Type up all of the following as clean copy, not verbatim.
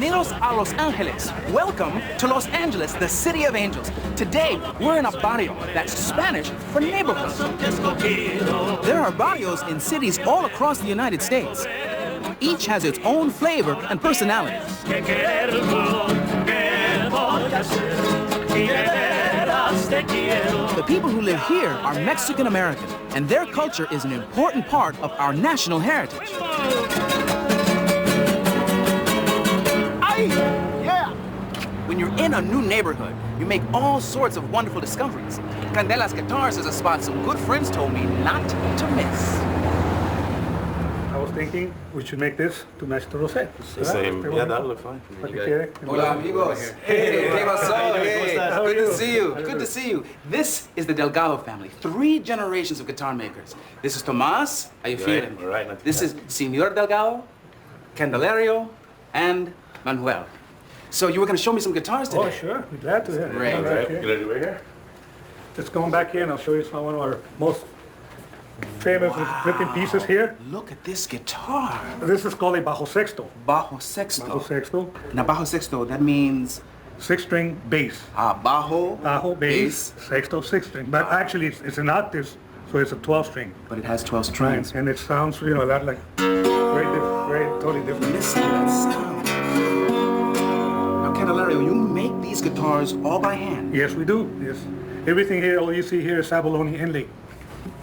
Bienvenidos a Los Angeles. Welcome to Los Angeles, the city of angels. Today, we're in a barrio that's Spanish for neighborhood. There are barrios in cities all across the United States. Each has its own flavor and personality. The people who live here are Mexican American, and their culture is an important part of our national heritage. Yeah! When you're in a new neighborhood, you make all sorts of wonderful discoveries. Candela's Guitars is a spot some good friends told me not to miss. I was thinking we should make this to match the rosé. Same. Yeah, that'll look fine. Hola, amigos. Hey, ¿qué pasó? Hey, good to see you. Good to see you. This is the Delgado family. 3 generations of guitar makers. This is Tomás. How you feeling? All right. This is Señor Delgado, Candelario, and Manuel. So you were going to show me some guitars today? Oh, sure. We're glad to. Great. All right. You ready right here? Let's go back here and I'll show you one of our most famous looking pieces here. Look at this guitar. This is called a bajo sexto. Bajo sexto. Bajo sexto. Now, bajo sexto, that means? 6-string bass. Bajo, bass, sexto, 6-string. But actually, it's in octaves, so it's a 12-string. But it has 12 strings. And it sounds, a lot like totally different. Listen to that sound. Now, Candelario, you make these guitars all by hand? Yes, we do. Yes. Everything here, all you see here is abalone inlay.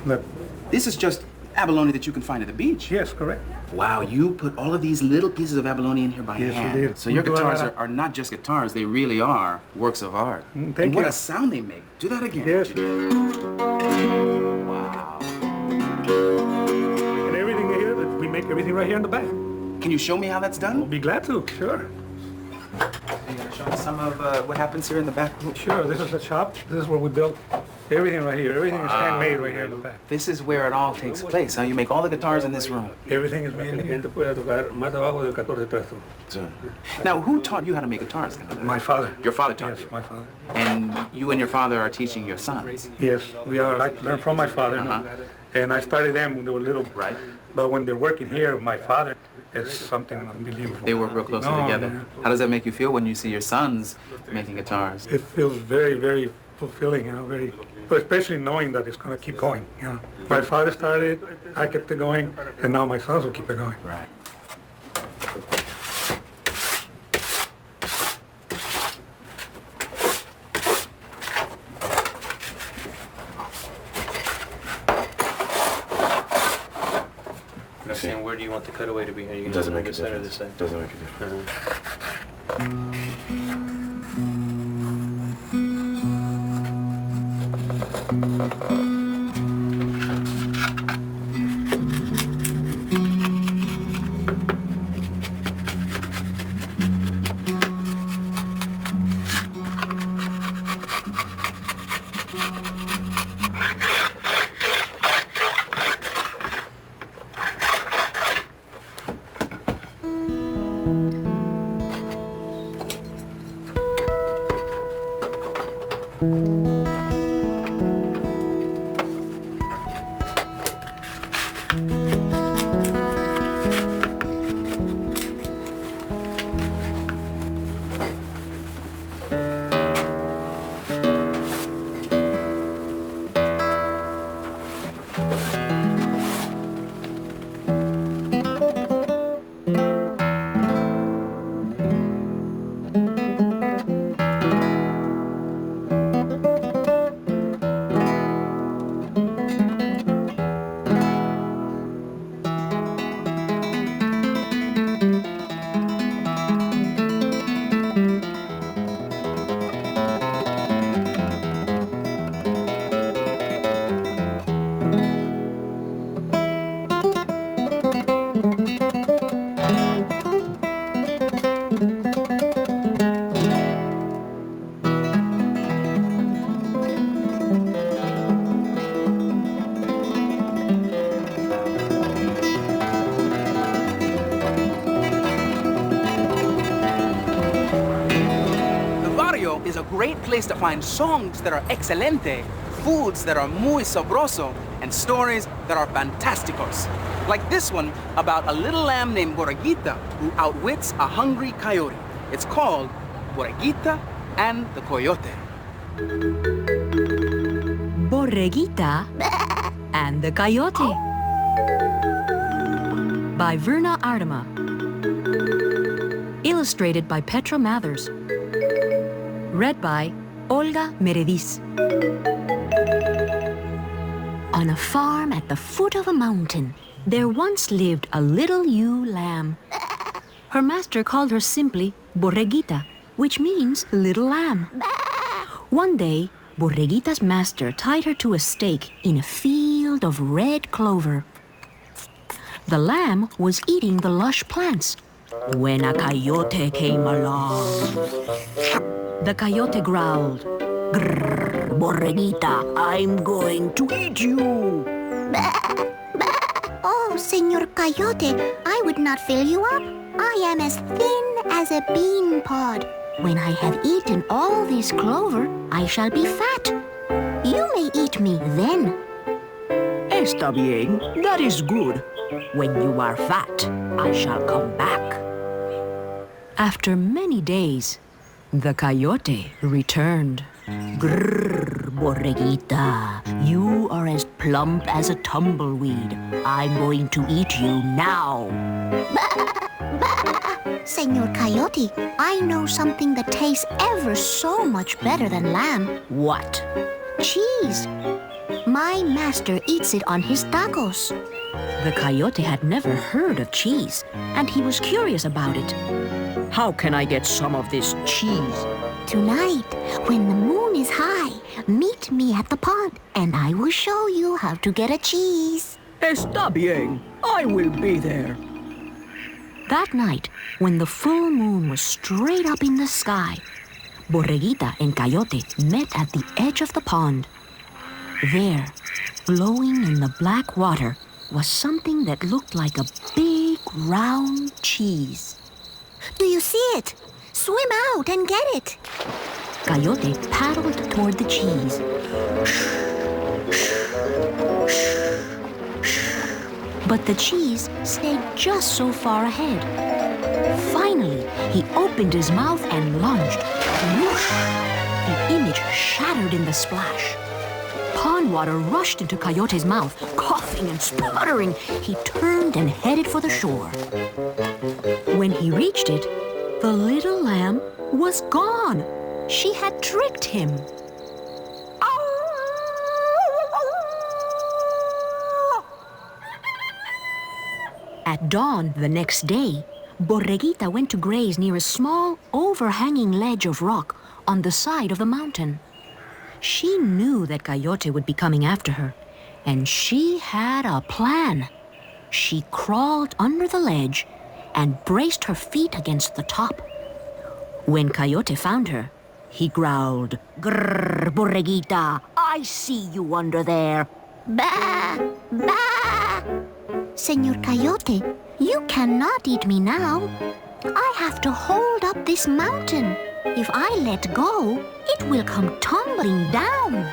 Look. This is just abalone that you can find at the beach? Yes, correct. Wow, you put all of these little pieces of abalone in here by hand. Yes, we did. So your guitars are not just guitars, they really are works of art. Thank and you. What a sound they make. Do that again. Yes. Wow. And everything here, we make everything right here in the back. Can you show me how that's done? We'll be glad to, sure. Are you going to show me some of what happens here in the back? Sure, this is the shop. This is where we built everything right here. Everything is handmade right here in the back. This is where it all takes place, huh? You make all the guitars in this room. Everything is made here. Now, who taught you how to make guitars? My father. Your father taught Yes, you? my father. And you and your father are teaching your sons? Yes, we are. I learned from my father. And I started them when they were little. Right. But when they're working here with my father, it's something unbelievable. They work real closely together. Yeah. How does that make you feel when you see your sons making guitars? It feels very, very fulfilling, but especially knowing that it's going to keep going. My father started, I kept it going, and now my sons will keep it going. Right. And where do you want the cutaway to be? Are you going Doesn't to make a this side or difference. this side? Doesn't make a difference. is a great place to find songs that are excelente, foods that are muy sabroso, and stories that are fantasticos. Like this one about a little lamb named Borreguita who outwits a hungry coyote. It's called Borreguita and the Coyote. Borreguita and the Coyote by Verna Ardema. Illustrated by Petra Mathers. Read by Olga Meredis. On a farm at the foot of a mountain, there once lived a little ewe lamb. Her master called her simply Borreguita, which means little lamb. One day, Borreguita's master tied her to a stake in a field of red clover. The lamb was eating the lush plants when a coyote came along. The coyote growled, "Grrr, Borreguita, I'm going to eat you." Oh, Senor Coyote, I would not fill you up. I am as thin as a bean pod. When I have eaten all this clover, I shall be fat. You may eat me then. Está bien, that is good. When you are fat, I shall come back. After many days, the coyote returned. Grrr, Borreguita, you are as plump as a tumbleweed. I'm going to eat you now. Senor Coyote, I know something that tastes ever so much better than lamb. What? Cheese. My master eats it on his tacos. The coyote had never heard of cheese, and he was curious about it. How can I get some of this cheese? Tonight, when the moon is high, meet me at the pond, and I will show you how to get a cheese. Está bien, I will be there. That night, when the full moon was straight up in the sky, Borreguita and Coyote met at the edge of the pond. There, glowing in the black water, was something that looked like a big round cheese. Do you see it? Swim out and get it. Coyote paddled toward the cheese. But the cheese stayed just so far ahead. Finally, he opened his mouth and lunged. Whoosh! The image shattered in the splash. Pond water rushed into Coyote's mouth. Coughing and spluttering, he turned and headed for the shore. When he reached it, the little lamb was gone. She had tricked him. At dawn the next day, Borreguita went to graze near a small, overhanging ledge of rock on the side of the mountain. She knew that Coyote would be coming after her, and she had a plan. She crawled under the ledge and braced her feet against the top. When Coyote found her, he growled, "Grrr, Borreguita, I see you under there." Bah! Bah! Senor Coyote, you cannot eat me now. I have to hold up this mountain. If I let go, it will come tumbling down.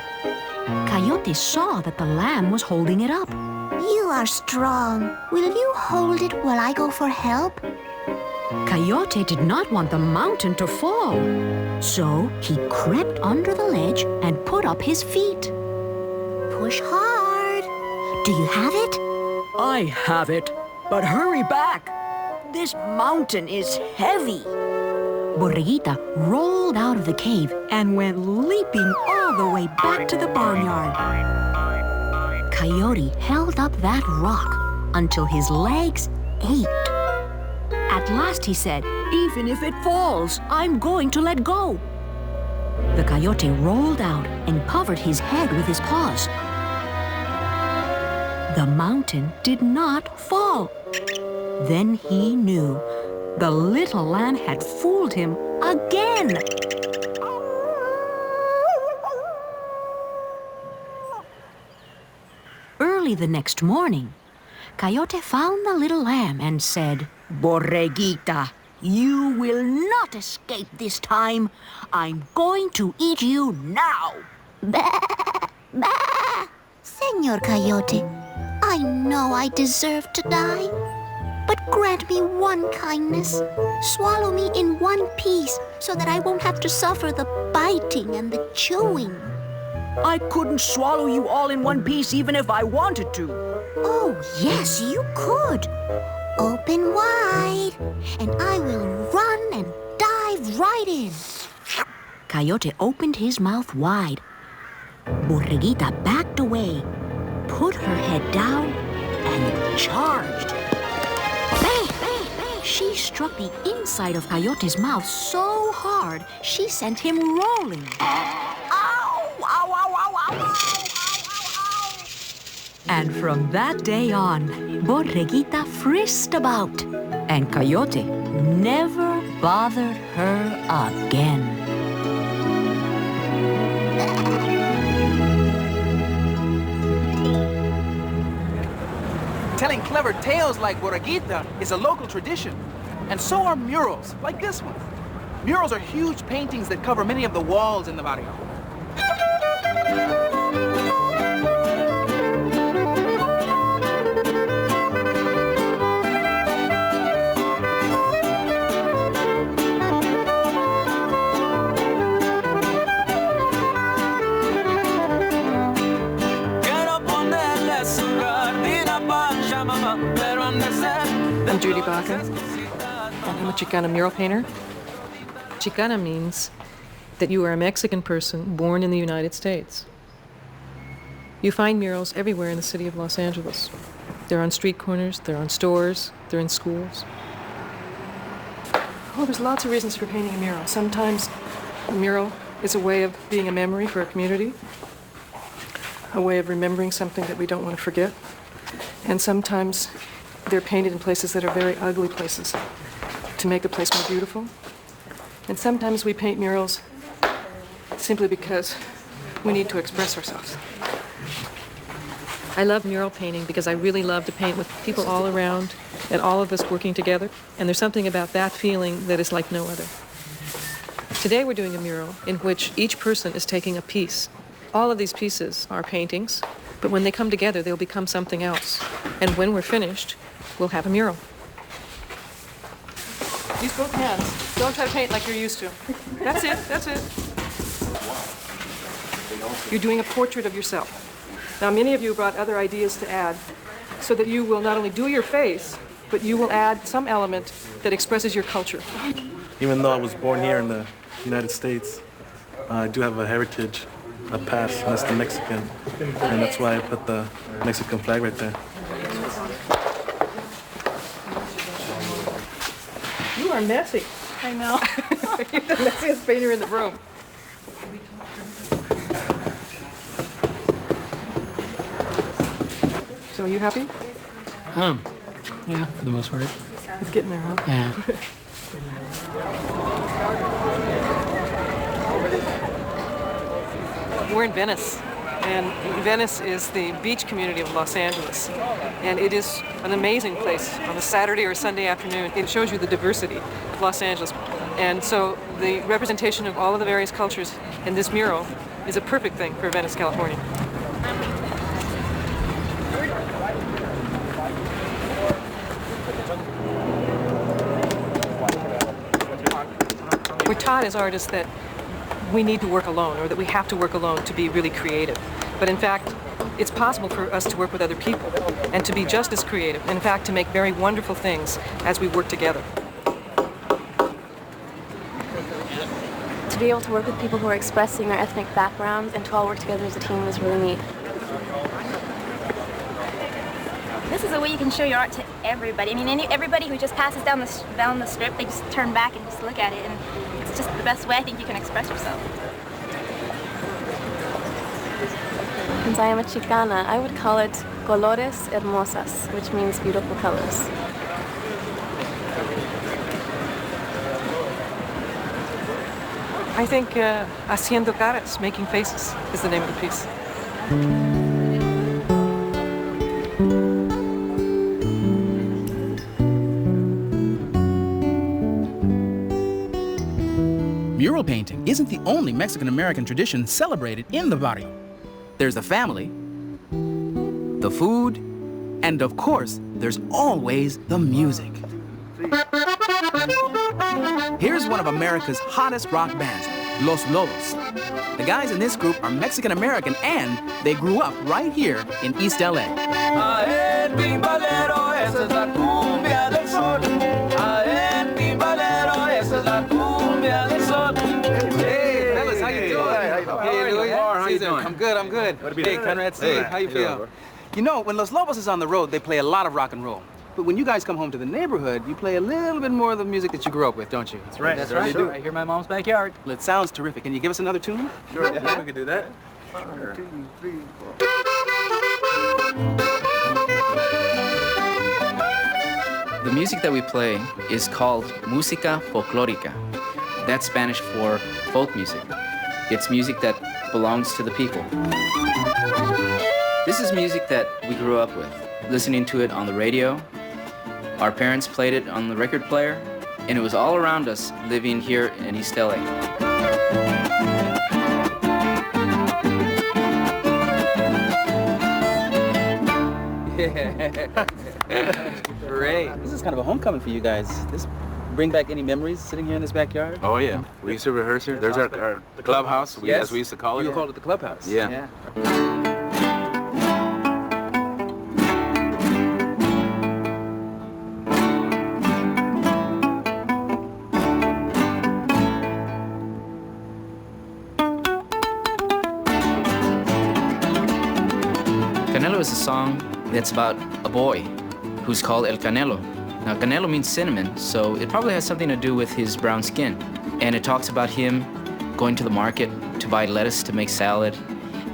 Coyote saw that the lamb was holding it up. You are strong. Will you hold it while I go for help? Coyote did not want the mountain to fall, so he crept under the ledge and put up his feet. Push hard. Do you have it? I have it, but hurry back. This mountain is heavy. Borreguita rolled out of the cave and went leaping all the way back to the barnyard. Coyote held up that rock until his legs ached. At last he said, "Even if it falls, I'm going to let go." The coyote rolled out and covered his head with his paws. The mountain did not fall. Then he knew the little lamb had fooled him again. Early the next morning, Coyote found the little lamb and said, "Borreguita, you will not escape this time. I'm going to eat you now." Bah! Bah! Senor Coyote, I know I deserve to die. But grant me one kindness. Swallow me in one piece so that I won't have to suffer the biting and the chewing. I couldn't swallow you all in one piece even if I wanted to. Oh, yes, you could. Open wide, and I will run and dive right in. Coyote opened his mouth wide. Borreguita backed away, put her head down, and charged. Bang! Bang! Bang! She struck the inside of Coyote's mouth so hard, she sent him rolling. Ow! Ow! Ow! Ow! Ow! Ow! And from that day on, Borreguita frisked about, and Coyote never bothered her again. Telling clever tales like Borreguita is a local tradition. And so are murals, like this one. Murals are huge paintings that cover many of the walls in the barrio. I'm Judy Baca, and I'm a Chicana mural painter. Chicana means that you are a Mexican person born in the United States. You find murals everywhere in the city of Los Angeles. They're on street corners, they're on stores, they're in schools. Well, there's lots of reasons for painting a mural. Sometimes a mural is a way of being a memory for a community, a way of remembering something that we don't want to forget. And sometimes they're painted in places that are very ugly places to make the place more beautiful. And sometimes we paint murals simply because we need to express ourselves. I love mural painting because I really love to paint with people all around and all of us working together. And there's something about that feeling that is like no other. Today we're doing a mural in which each person is taking a piece. All of these pieces are paintings, but when they come together, they'll become something else. And when we're finished, we'll have a mural. Use both hands. Don't try to paint like you're used to. That's it, that's it. You're doing a portrait of yourself. Now, many of you brought other ideas to add, so that you will not only do your face, but you will add some element that expresses your culture. Even though I was born here in the United States, I do have a heritage, a past, and that's the Mexican. And that's why I put the Mexican flag right there. You are messy. I know. You're the messiest painter in the room. So are you happy? Yeah, for the most part. It's getting there, huh? Yeah. We're in Venice, and Venice is the beach community of Los Angeles. And it is an amazing place on a Saturday or Sunday afternoon. It shows you the diversity of Los Angeles. And so the representation of all of the various cultures in this mural is a perfect thing for Venice, California. We're taught as artists that we need to work alone, or that we have to work alone to be really creative. But in fact, it's possible for us to work with other people and to be just as creative, in fact, to make very wonderful things as we work together. To be able to work with people who are expressing their ethnic backgrounds and to all work together as a team is really neat. This is a way you can show your art to everybody. I mean, everybody who just passes down the strip, they just turn back and just look at it, and it's just the best way I think you can express yourself. Since I am a Chicana, I would call it colores hermosas, which means beautiful colors. I think Haciendo Caras, Making Faces, is the name of the piece. Mural painting isn't the only Mexican-American tradition celebrated in the barrio. There's the family, the food, And of course, there's always the music. Here's one of America's hottest rock bands, Los Lobos. The guys in this group are Mexican-American and they grew up right here in East LA. Hey, fellas, how you doing? Hey, Louis. How you doing? I'm good. Hey, Conrad, how you feel? You know, when Los Lobos is on the road, they play a lot of rock and roll. But when you guys come home to the neighborhood, you play a little bit more of the music that you grew up with, don't you? That's right. That's right. Sure. Right here in my mom's backyard. Well, it sounds terrific. Can you give us another tune? Sure, yeah, we could do that. Sure. 2, 3, 4. The music that we play is called música folclórica. That's Spanish for folk music. It's music that belongs to the people. This is music that we grew up with, listening to it on the radio. Our parents played it on the record player, and it was all around us living here in East LA. Great. This is kind of a homecoming for you guys. This bring back any memories sitting here in this backyard? Oh yeah, we used to rehearse here. There's our clubhouse, Yes. as we used to call it. You called it the clubhouse. Yeah. Canelo is a song that's about a boy who's called El Canelo. Now, Canelo means cinnamon, so it probably has something to do with his brown skin. And it talks about him going to the market to buy lettuce to make salad,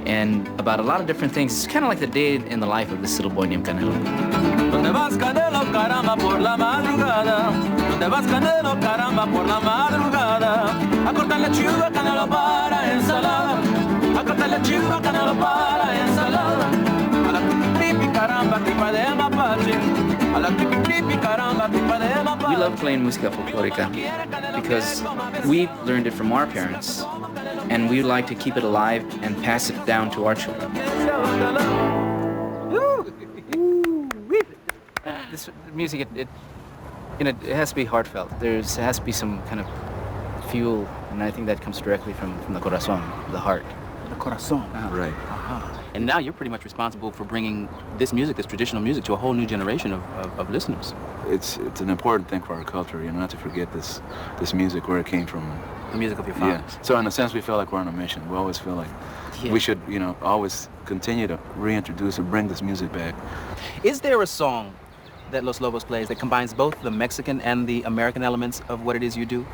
and about a lot of different things. It's kind of like the day in the life of this little boy named Canelo. ¿Dónde vas, Canelo, caramba, por la madrugada? ¿Dónde vas, Canelo, caramba, por la madrugada? A cortar lechuga, Canelo, para ensalada. A cortar lechuga, Canelo, para ensalada. A la pipi, caramba, pipa de mapache. A la pipi, caramba, pipa de mapache. We love playing música folclórica because we learned it from our parents, and we like to keep it alive and pass it down to our children. This music, it has to be heartfelt. It has to be some kind of fuel, and I think that comes directly from the corazón, the heart. The corazón. Right. And now you're pretty much responsible for bringing this music, this traditional music, to a whole new generation of listeners. It's an important thing for our culture, not to forget this music, where it came from. The music of your fathers. Yeah. So in a sense, we feel like we're on a mission. We always feel like we should, always continue to reintroduce or bring this music back. Is there a song that Los Lobos plays that combines both the Mexican and the American elements of what it is you do?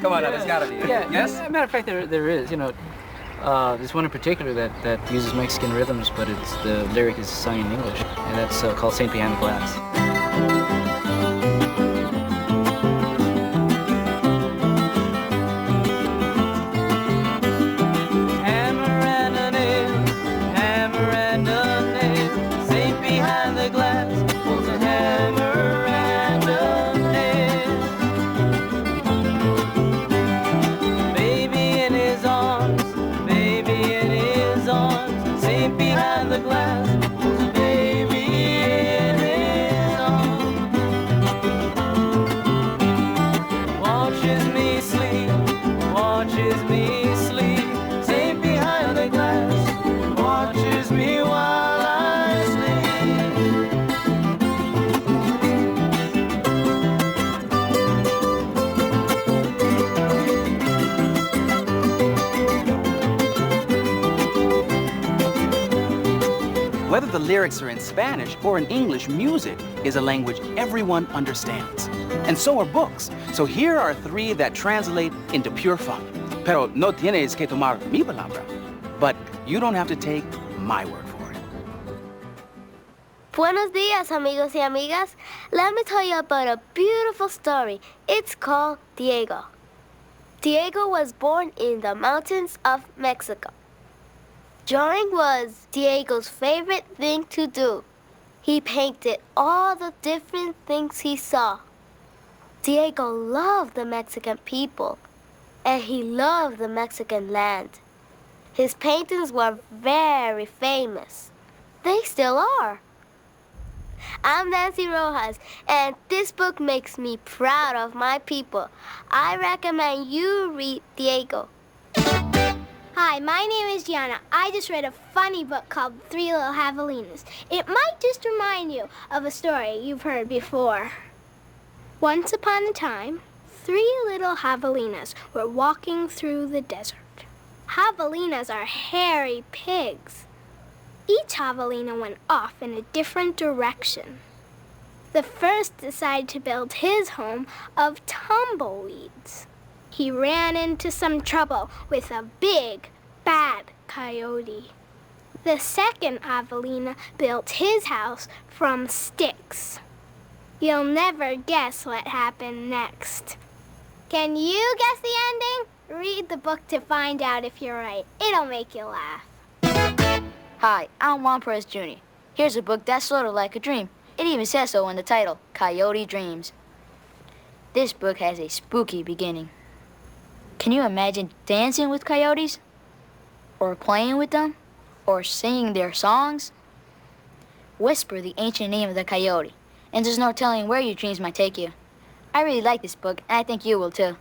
Come on, there's gotta be. Yeah, yes? As a matter of fact, there is. There's one in particular that uses Mexican rhythms, but the lyric is sung in English, and that's called Saint Behind the Glass. Whether the lyrics are in Spanish or in English, music is a language everyone understands. And so are books. So here are 3 that translate into pure fun. Pero no tienes que tomar mi palabra. But you don't have to take my word for it. Buenos dias, amigos y amigas. Let me tell you about a beautiful story. It's called Diego. Diego was born in the mountains of Mexico. Drawing was Diego's favorite thing to do. He painted all the different things he saw. Diego loved the Mexican people, and he loved the Mexican land. His paintings were very famous. They still are. I'm Nancy Rojas, and this book makes me proud of my people. I recommend you read Diego. Hi, my name is Gianna. I just read a funny book called Three Little Javelinas. It might just remind you of a story you've heard before. Once upon a time, 3 little javelinas were walking through the desert. Javelinas are hairy pigs. Each javelina went off in a different direction. The first decided to build his home of tumbleweeds. He ran into some trouble with a big, bad coyote. The second javelina built his house from sticks. You'll never guess what happened next. Can you guess the ending? Read the book to find out if you're right. It'll make you laugh. Hi, I'm Juan Perez Jr. Here's a book that's sort of like a dream. It even says so in the title, Coyote Dreams. This book has a spooky beginning. Can you imagine dancing with coyotes? Or playing with them? Or singing their songs? Whisper the ancient name of the coyote, and there's no telling where your dreams might take you. I really like this book, and I think you will too.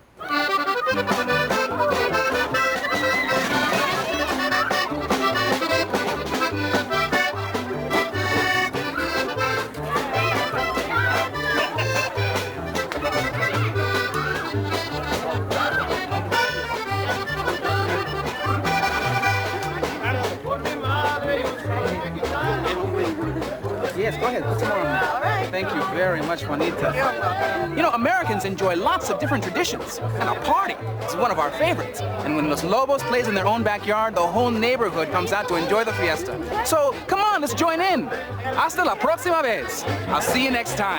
Yes, go ahead. Put some more on there. All right. Thank you very much, Juanita. You know, Americans enjoy lots of different traditions, and a party is one of our favorites. And when Los Lobos plays in their own backyard, the whole neighborhood comes out to enjoy the fiesta. So, come on, let's join in. Hasta la próxima vez. I'll see you next time.